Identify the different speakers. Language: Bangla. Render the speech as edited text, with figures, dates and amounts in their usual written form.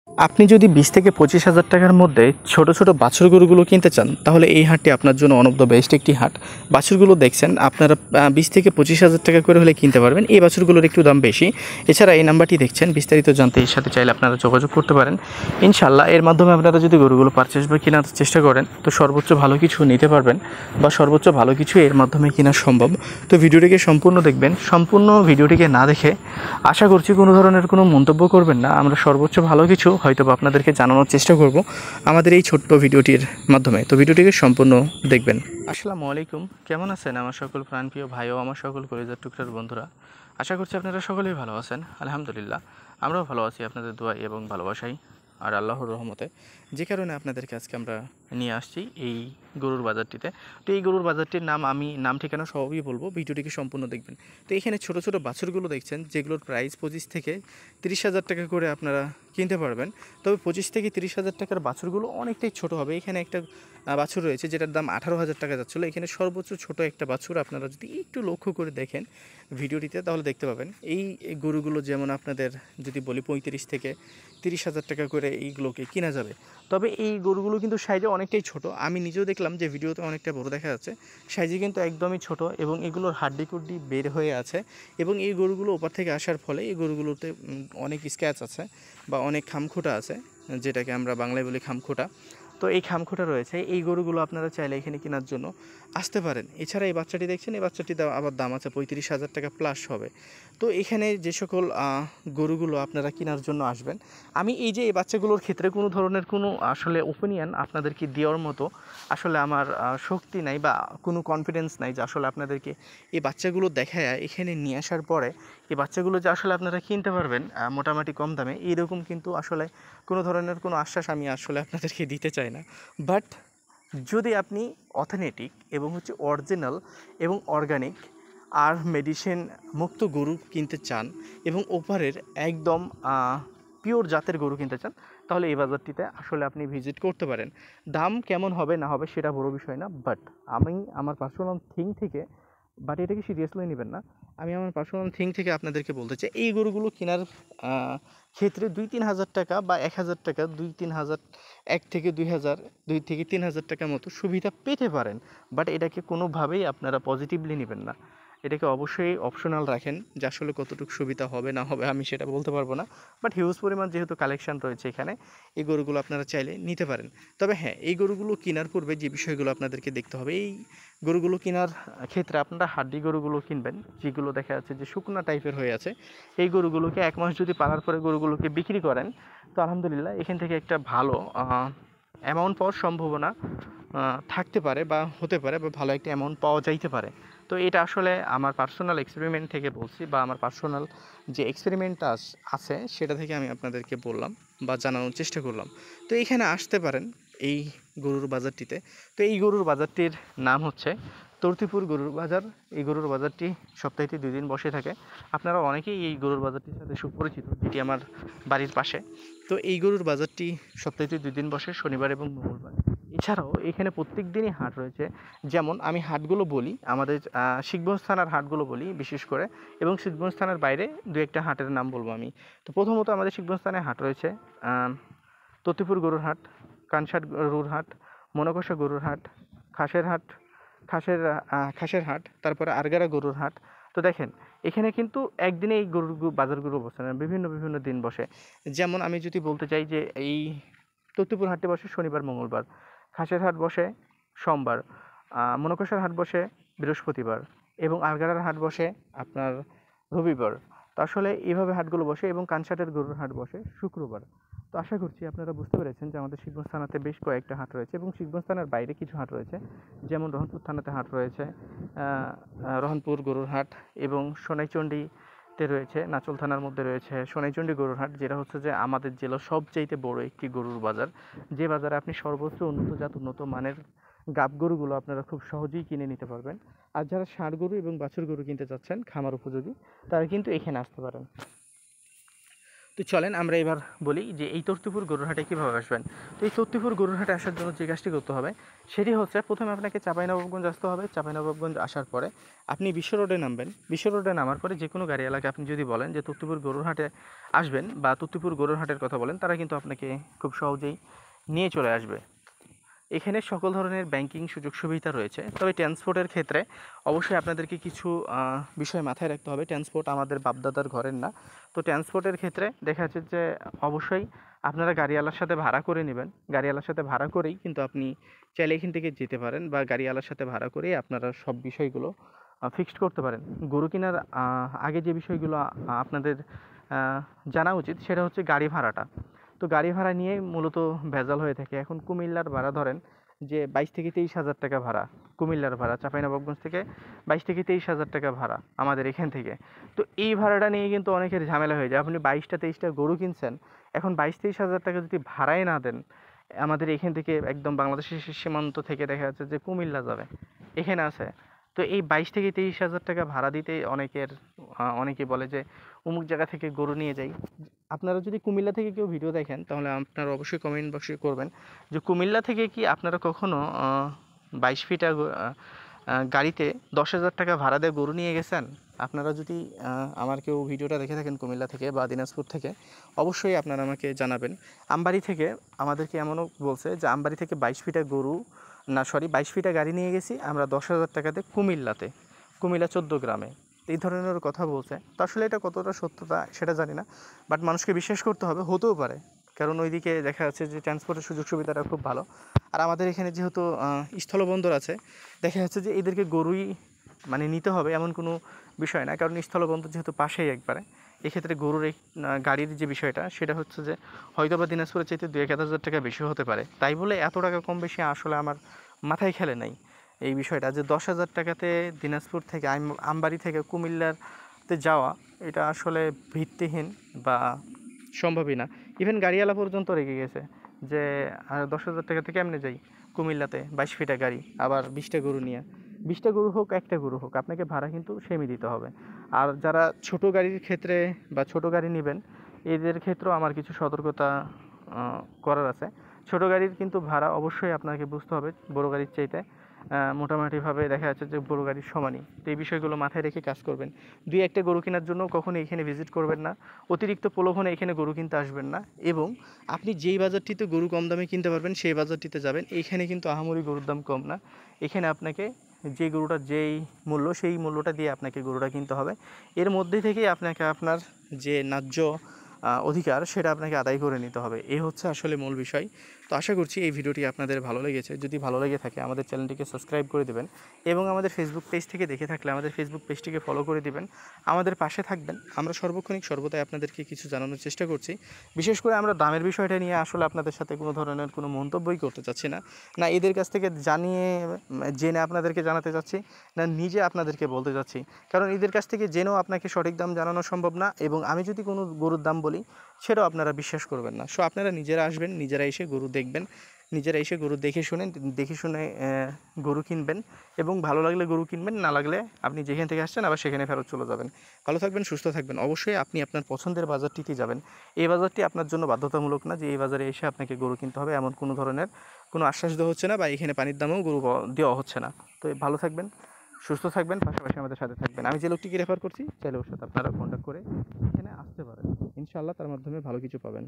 Speaker 1: আপনি যদি 20 থেকে 25,000 টাকার মধ্যে ছোট ছোট বাছুর গরুগুলো কিনতে চান তাহলে এই হাটটি আপনার জন্য ওয়ান অফ দ্য বেস্ট একটি হাট। বাছুরগুলো দেখছেন আপনারা 20 থেকে 25,000 টাকা করে হলে কিনতে পারবেন। এই বাছুরগুলোর একটু দাম বেশি। এছাড়া এই নাম্বারটি দেখছেন, বিস্তারিত জানতে এর সাথে চাইলে আপনারা যোগাযোগ করতে পারেন। ইনশাল্লাহ এর মাধ্যমে আপনারা যদি গরুগুলো পারচেস বা কেনার চেষ্টা করেন তো সর্বোচ্চ ভালো কিছু নিতে পারবেন বা সর্বোচ্চ ভালো কিছু এর মাধ্যমে কেনা সম্ভব। তো ভিডিওটিকে সম্পূর্ণ দেখবেন। সম্পূর্ণ ভিডিওটিকে না দেখে আশা করছি কোনো ধরনের কোনো মন্তব্য করবেন না। আমরা সর্বোচ্চ ভালো কিছু হয়তো আপনাদেরকে জানানোর চেষ্টা করব আমাদের এই ছোট্ট ভিডিওটির মাধ্যমে। তো ভিডিওটিকে সম্পূর্ণ দেখবেন। আসসালামু আলাইকুম, কেমন আছেন আমার সকল প্রাণপ্রিয় ভাই ও আমার সকল কলিজার টুকরার বন্ধুরা? আশা করছি আপনারা সকলেই ভালো আছেন। আলহামদুলিল্লাহ আমরাও ভালো আছি আপনাদের দোয়া এবং ভালোবাসাই আর আল্লাহর রহমতে, যে কারণে আপনাদেরকে আজকে আমরা নিয়ে আসছি এই গরুর বাজারটিতে। তো এই গরুর বাজারটির আমি নাম ঠিকানা সবই বলবো, ভিডিওটিকে সম্পূর্ণ দেখবেন। তো এখানে ছোট ছোট বাছুরগুলো দেখছেন যেগুলোর প্রাইস 25 থেকে 30,000 টাকা করে আপনারা কিনতে পারবেন। তবে 25 থেকে 30,000 টাকার বাছুরগুলো অনেকটাই ছোট হবে। এখানে একটা বাছুর রয়েছে যেটার দাম 18,000 টাকা যাচ্ছিলো। এখানে সর্বোচ্চ ছোট একটা বাছুর আপনারা যদি একটু লক্ষ্য করে দেখেন ভিডিওটিতে তাহলে দেখতে পাবেন। এই গরুগুলো যেমন আপনাদের যদি বলি 35 থেকে 30,000 টাকা করে এইগুলোকে কিনা যাবে। তবে এই গরুগুলো কিন্তু সাইজে অনেকটাই ছোট। আমি নিজেও দেখলাম যে ভিডিওতে অনেকটা বড় দেখা যাচ্ছে, সাইজে কিন্তু একদমই ছোট এবং এগুলোর হাড্ডি কুড্ডি বের হয়ে আছে। এবং এই গরুগুলো ওপার থেকে আসার ফলে এই গরুগুলোতে অনেক স্ক্র্যাচ আছে বা অনেক খামখোঁটা আছে, যেটাকে আমরা বাংলায় বলি খামখোঁটা। তো এই খামখোঁটা রয়েছে। এই গরুগুলো আপনারা চাইলে এখানে কেনার জন্য আসতে পারেন। এছাড়া এই বাচ্চাটি দেখছেন, এই বাচ্চাটির আবার দাম আছে 35,000 টাকা প্লাস হবে। তো এখানে যে সকল গরুগুলো আপনারা কেনার জন্য আসবেন, আমি এই যে এই বাচ্চাগুলোর ক্ষেত্রে কোনো ধরনের কোনো আসলে ওপিনিয়ন আপনাদেরকে দেওয়ার মতো আসলে আমার শক্তি নাই বা কোনো কনফিডেন্স নাই যে আসলে আপনাদেরকে এই বাচ্চাগুলো দেখায় এখানে নিয়ে আসার পরে এই বাচ্চাগুলো যে আসলে আপনারা কিনতে পারবেন মোটামুটি কম দামে, এইরকম কিন্তু আসলে কোনো ধরনের কোনো আশ্বাস আমি আসলে আপনাদেরকে দিতে চাই না। বাট যদি আপনি অথেন্টিক এবং অরিজিনাল এবং অর্গানিক আর মেডিসিন মুক্ত গরু কিনতে চান এবং ওপারের একদম পিওর জাতের গরু কিনতে চান তাহলে এই বাজারটিতে আসলে আপনি ভিজিট করতে পারেন। দাম কেমন হবে না হবে সেটা বড় বিষয় না, বাট আমি আমার পার্সোনাল থিং থেকে, বাট এটাকে সিরিয়াসলি নেবেন না, আমি আমার পার্সোনাল থিং থেকে আপনাদেরকে বলতে চাই এই গরুগুলো কেনার ক্ষেত্রে 2-3 হাজার টাকা বা 1,000 টাকা, 2-3 হাজার, 1 থেকে 2 হাজার, 2 থেকে 3 হাজার টাকার মতো সুবিধা পেতে পারেন। বাট এটাকে কোনোভাবেই আপনারা পজিটিভলি নেবেন না। এটাকে অবশ্যই অপশনাল রাখেন যে আসলে কতটুকু সুবিধা হবে না হবে আমি সেটা বলতে পারবো না। বাট হিউজ পরিমাণ যেহেতু কালেকশান রয়েছে এখানে, এই গরুগুলো আপনারা চাইলে নিতে পারেন। তবে হ্যাঁ, এই গরুগুলো কেনার পূর্বে যে বিষয়গুলো আপনাদেরকে দেখতে হবে, এই গরুগুলো কেনার ক্ষেত্রে আপনারা হাড্ডি গরুগুলো কিনবেন, যেগুলো দেখা যাচ্ছে যে শুকনা টাইপের হয়ে আছে। এই গরুগুলোকে 1 মাস যদি পালার পরে গরুগুলোকে বিক্রি করেন তো আলহামদুলিল্লাহ এখান থেকে একটা ভালো অ্যামাউন্ট পাওয়ার সম্ভাবনা থাকতে পারে বা হতে পারে বা ভালো একটা অ্যামাউন্ট পাওয়া যাইতে পারে। তো এটা আসলে আমার পার্সোনাল এক্সপেরিমেন্ট থেকে বলছি বা আমার পার্সোনাল যে এক্সপেরিমেন্টটা আছে সেটা থেকে আমি আপনাদেরকে বললাম বা জানানোর চেষ্টা করলাম। তো এইখানে আসতে পারেন এই গরুর বাজারটিতে। তো এই গরুর বাজারটির নাম হচ্ছে তর্তিপুর গরুর বাজার। এই গরুর বাজারটি সপ্তাহে 2 দিন বসে থাকে। আপনারা অনেকেই এই গরুর বাজারটির সাথে সুপরিচিত, যেটি আমার বাড়ির পাশে। তো এই গরুর বাজারটি সপ্তাহে 2 দিন বসে, শনিবার এবং মঙ্গলবার। এছাড়াও এখানে প্রত্যেক দিনই হাট রয়েছে। যেমন আমি হাটগুলো বলি, আমাদের শিখগঞ্জ থানার হাটগুলো বলি বিশেষ করে, এবং শিখগঞ্জ থানার বাইরে 2-1টা হাটের নাম বলবো আমি। তো প্রথমত আমাদের শিখগঞ্জ থানায় হাট রয়েছে ততিপুর গরুর হাট, কানসাট গরুর হাট, মনকষা গরুর হাট, খাসের হাট, খাসের হাট, তারপরে আরগারা গরুর হাট। তো দেখেন এখানে কিন্তু একদিনে এই গরুর বাজারগুলো বসে না, বিভিন্ন বিভিন্ন দিন বসে। যেমন আমি যদি বলতে চাই যে এই তত্ত্বপুর হাটটি বসে শনিবার মঙ্গলবার, খাসের হাট বসে সোমবার, মনকষার হাট বসে বৃহস্পতিবার এবং আরগাড়ার হাট বসে আপনার রবিবার। তো আসলে এইভাবে হাটগুলো বসে এবং কানসাটের গরুর হাট বসে শুক্রবার। তো আশা করছি আপনারা বুঝতে পেরেছেন যে আমাদের শিখগঞ্জ থানাতে বেশ কয়েকটা হাট রয়েছে এবং শিখগঞ্জ থানার বাইরে কিছু হাট রয়েছে। যেমন রহনপুর থানাতে হাট রয়েছে, রহনপুর গরুর হাট, এবং সোনাইচণ্ডীতে রয়েছে, নাচল থানার মধ্যে রয়েছে সোনাইচণ্ডী গরুর হাট, যেটা হচ্ছে যে আমাদের জেলার সবচাইতে বড় একটি গরুর বাজার, যে বাজারে আপনি সর্বোচ্চ উন্নত জাত উন্নত মানের গাব গরুগুলো আপনারা খুব সহজেই কিনে নিতে পারবেন। আর যারা ষাঁড় গরু এবং বাছুর গরু কিনতে চাচ্ছেন খামার উপযোগী, তারা কিন্তু এখানে আসতে পারেন। তো চলেন আমরা এবার বলি যে এই তর্তিপুর গরুর হাটে কীভাবে আসবেন। তো এই তর্তিপুর গরুর হাটে আসার জন্য যে কাজটি করতে হবে সেটি হচ্ছে, প্রথমে আপনাকে চাঁপাইনবাবগঞ্জ আসতে হবে। চাঁপাইনবাবগঞ্জ আসার পরে আপনি বিশ্ব রোডে নামবেন। বিশ্ব রোডে নামার পরে যে কোনো গাড়িওয়ালাকে আপনি যদি বলেন যে তর্তিপুর গরুর হাটে আসবেন বা তর্তিপুর গরুর হাটের কথা বলেন, তারা কিন্তু আপনাকে খুব সহজেই নিয়ে চলে আসবে। এখানে সকল ধরনের ব্যাংকিং সুযোগ সুবিধা রয়েছে। তবে ট্রান্সপোর্টের ক্ষেত্রে অবশ্যই আপনাদেরকে কিছু বিষয় মাথায় রাখতে হবে। ট্রান্সপোর্ট আমাদের বাপদাদার ঘরের না। তো ট্রান্সপোর্টের ক্ষেত্রে দেখা যাচ্ছে যে অবশ্যই আপনারা গাড়িওয়ালার সাথে ভাড়া করে নেবেন। গাড়িওয়ালার সাথে ভাড়া করেই কিন্তু আপনি চাইলে এখান থেকে যেতে পারেন, বা গাড়িওয়ালার সাথে ভাড়া করেই আপনারা সব বিষয়গুলো ফিক্সড করতে পারেন। গরু কেনার আগে যে বিষয়গুলো আপনাদের জানা উচিত সেটা হচ্ছে গাড়ি ভাড়াটা। তো গাড়ি ভাড়া নিয়ে মূলত ভেজাল হয়ে থাকে। এখন কুমিল্লার ভাড়া ধরেন যে 22 থেকে 23 হাজার টাকা ভাড়া, কুমিল্লার ভাড়া চাঁপাইনবাবগঞ্জ থেকে 22 থেকে 23 হাজার টাকা ভাড়া আমাদের এখান থেকে। তো এই ভাড়াটা নিয়ে কিন্তু অনেকের ঝামেলা হয়ে যায়। আপনি 22টা 23টা গরু কিনছেন, এখন 22-23 হাজার টাকা যদি ভাড়াই না দেন, আমাদের এখান থেকে একদম বাংলাদেশের সীমান্ত থেকে দেখা যাচ্ছে যে কুমিল্লা যাবে, এখানে আছে। তো এই 22 থেকে 23 হাজার টাকা ভাড়া দিতে অনেকে বলে যে অমুক জায়গা থেকে গরু নিয়ে যাই। আপনারা যদি কুমিল্লা থেকে কেউ ভিডিও দেখেন তাহলে আপনারা অবশ্যই কমেন্ট বক্সে করবেন যে কুমিল্লা থেকে কি আপনারা কখনো 22 ফিটা গাড়িতে 10,000 টাকা ভাড়া দিয়ে গরু নিয়ে গেছেন? আপনারা যদি আমার কেউ ভিডিওটা দেখে থাকেন কুমিল্লা থেকে বা দিনাজপুর থেকে, অবশ্যই আপনারা আমাকে জানাবেন। আমবাড়ি থেকে আমাদেরকে এমনও বলছে যে আমবাড়ি থেকে 22 ফিটা গরু, না সরি 22 ফিটা গাড়ি নিয়ে গেছি আমরা 10,000 টাকাতে কুমিল্লাতে, কুমিল্লা 14 গ্রামে। এই ধরনের কথা বলছে। তো আসলে এটা কতটা সত্যতা সেটা জানি না, বাট মানুষকে বিশ্বাস করতে হবে, হতেও পারে। কারণ ওইদিকে দেখা যাচ্ছে যে ট্রান্সপোর্টের সুযোগ সুবিধাটা খুব ভালো। আর আমাদের এখানে যেহেতু স্থলবন্দর আছে, দেখা যাচ্ছে যে এদেরকে গরুই মানে নিতে হবে এমন কোনো বিষয় না, কারণ স্থলবন্দর যেহেতু পাশেই একবারে। এক্ষেত্রে গরুর এই গাড়ির যে বিষয়টা সেটা হচ্ছে যে হয়তো বা দিনাজপুরের চাইতে 2-1 হাজার টাকা বেশি হতে পারে। তাই বলে এত টাকা কম বেশি আসলে আমার মাথায় খেলে নাই এই বিষয়টা, যে 10,000 টাকাতে দিনাজপুর থেকে আমবাড়ি থেকে কুমিল্লাতে যাওয়া, এটা আসলে ভিত্তিহীন বা সম্ভবই না। ইভেন গাড়িওয়ালা পর্যন্ত রেগে গেছে যে 10,000 টাকাতে কেমনে যাই কুমিল্লাতে 22 ফিটা গাড়ি, আবার 20টা গরু নিয়ে। 20টা গরু হোক, একটা গরু হোক, আপনাকে ভাড়া কিন্তু সেমই দিতে হবে। আর যারা ছোট গাড়ির ক্ষেত্রে বা ছোট গাড়ি নেবেন, এদের ক্ষেত্রেও আমার কিছু সতর্কতা করার আছে। ছোট গাড়ির কিন্তু ভাড়া অবশ্যই আপনাকে বুঝতে হবে বড় গাড়ির চাইতে মোটামুটিভাবে দেখা যাচ্ছে যে বড় গাড়ির সমানই। তো এই বিষয়গুলো মাথায় রেখে কাজ করবেন। 2-1টা গরু কেনার জন্য কখনো এখানে ভিজিট করবেন না, অতিরিক্ত প্রলোভনে এখানে গরু কিনতে আসবেন না। এবং আপনি যেই বাজারটিতে গরু কম দামে কিনতে পারবেন সেই বাজারটিতে যাবেন। এইখানে কিন্তু আহামরি গরুর দাম কম না। এখানে আপনাকে যে গরুটার যেই মূল্য সেই মূল্যটা দিয়ে আপনাকে গরুটা কিনতে হবে। এর মধ্যে থেকেই আপনাকে আপনার যে ন্যায্য অধিকার সেটা আপনাকে আদায় করে নিতে হবে। এই হচ্ছে আসলে মূল বিষয়। তো আশা করছি এই ভিডিওটি আপনাদের ভালো লেগেছে। যদি ভালো লেগে থাকে আমাদের চ্যানেলটিকে সাবস্ক্রাইব করে দেবেন, এবং আমাদের ফেসবুক পেজ থেকে দেখে থাকলে আমাদের ফেসবুক পেজটিকে ফলো করে দিবেন, আমাদের পাশে থাকবেন। আমরা সর্বক্ষণিক সর্বদাই আপনাদেরকে কিছু জানানোর চেষ্টা করছি। বিশেষ করে আমরা দামের বিষয়টা নিয়ে আসলে আপনাদের সাথে কোনো ধরনের কোনো মন্তব্যই করতে চাচ্ছি না, না এদের কাছ থেকে জেনে আপনাদেরকে জানাতে চাচ্ছি, না নিজে আপনাদেরকে বলতে চাচ্ছি। কারণ এদের কাছ থেকে জেনেও আপনাকে সঠিক দাম জানানো সম্ভব না, এবং আমি যদি কোনো গরুর দাম বলি সেটাও আপনারা বিশ্বাস করবেন না। সো আপনারা নিজেরা আসবেন, নিজেরা এসে গরু দেখবেন, নিজেরা এসে গরু দেখে শুনে গরু কিনবেন, এবং ভালো লাগলে গরু কিনবেন, না লাগলে আপনি যেখান থেকে আসছেন আবার সেখানে ফেরত চলে যাবেন। ভালো থাকবেন, সুস্থ থাকবেন। অবশ্যই আপনি আপনার পছন্দের বাজারটিতে যাবেন। এই বাজারটি আপনার জন্য বাধ্যতামূলক না যে এই বাজারে এসে আপনাকে গরু কিনতে হবে, এমন কোনো ধরনের কোনো আশ্বাস দেওয়া হচ্ছে না, বা এখানে পানির দামেও গরু দেওয়া হচ্ছে না। তো ভালো থাকবেন, সুস্থ থাকবেন, পাশাপাশি আমাদের সাথে থাকবেন। আমি যে লোকটিকে রেফার করছি চাইলে ওর সাথে আপনারা কন্ট্যাক্ট করে এখানে আসতে পারেন। ইনশাআল্লাহ তার মাধ্যমে ভালো কিছু পাবেন।